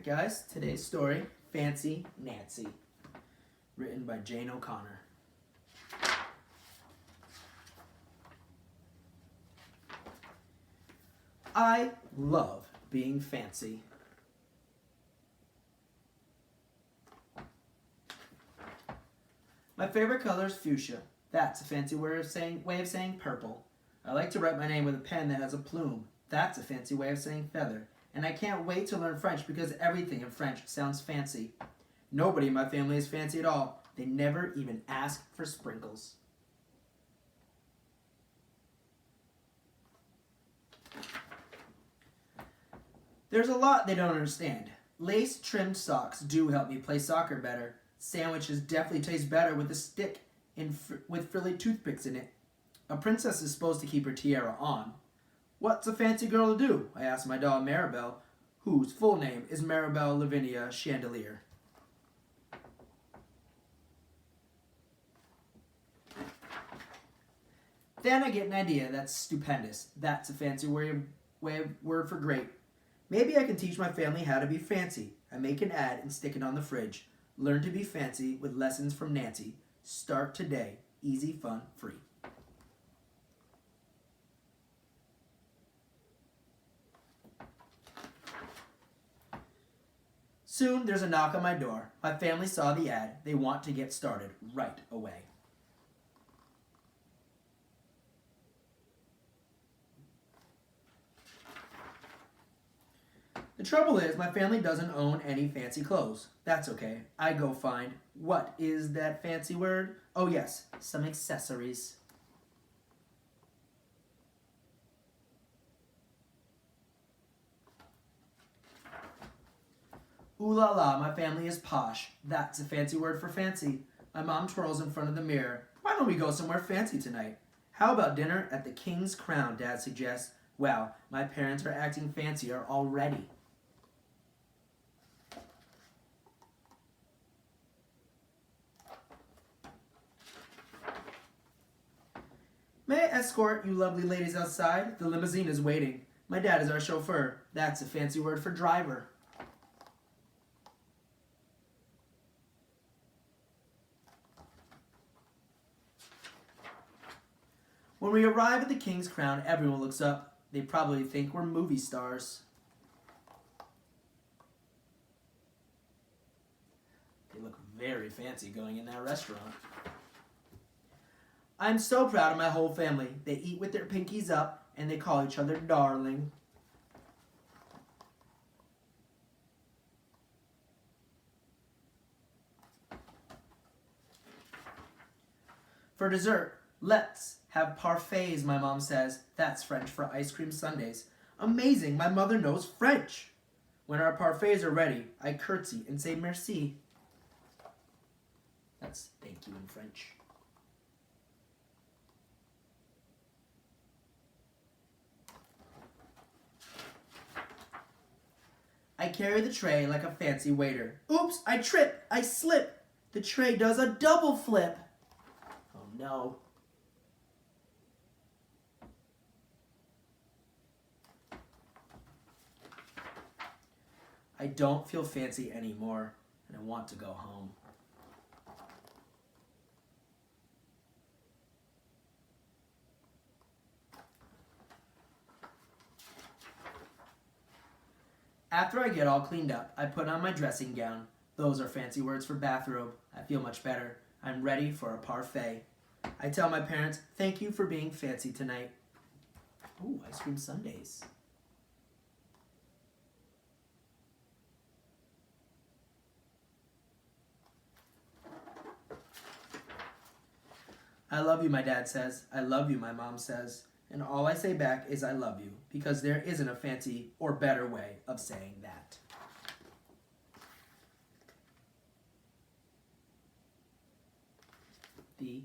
Alright guys, today's story, Fancy Nancy, written by Jane O'Connor. I love being fancy. My favorite color is fuchsia. That's a fancy way of saying purple. I like to write my name with a pen that has a plume. That's a fancy way of saying feather. And I can't wait to learn French because everything in French sounds fancy. Nobody in my family is fancy at all. They never even ask for sprinkles. There's a lot they don't understand. Lace-trimmed socks do help me play soccer better. Sandwiches definitely taste better with a stick with frilly toothpicks in it. A princess is supposed to keep her tiara on. What's a fancy girl to do? I asked my doll Maribel, whose full name is Maribel Lavinia Chandelier. Then I get an idea that's stupendous. That's a fancy word for great. Maybe I can teach my family how to be fancy. I make an ad and stick it on the fridge. Learn to be fancy with lessons from Nancy. Start today. Easy, fun, free. Soon there's a knock on my door. My family saw the ad. They want to get started right away. The trouble is, my family doesn't own any fancy clothes. That's okay. I go find, what is that fancy word? Oh yes, some accessories. Ooh la la, my family is posh. That's a fancy word for fancy. My mom twirls in front of the mirror. Why don't we go somewhere fancy tonight? How about dinner at the King's Crown, Dad suggests. Wow, my parents are acting fancier already. May I escort you lovely ladies outside? The limousine is waiting. My dad is our chauffeur. That's a fancy word for driver. When we arrive at the King's Crown, everyone looks up. They probably think we're movie stars. They look very fancy going in that restaurant. I'm so proud of my whole family. They eat with their pinkies up, and they call each other darling. For dessert, let's have parfaits, my mom says. That's French for ice cream sundaes. Amazing, my mother knows French. When our parfaits are ready, I curtsy and say merci. That's thank you in French. I carry the tray like a fancy waiter. Oops, I trip, I slip. The tray does a double flip. Oh no. I don't feel fancy anymore, and I want to go home. After I get all cleaned up, I put on my dressing gown. Those are fancy words for bathrobe. I feel much better. I'm ready for a parfait. I tell my parents, thank you for being fancy tonight. Ooh, ice cream sundaes. I love you, my dad says. I love you, my mom says. And all I say back is I love you, because there isn't a fancy or better way of saying that. The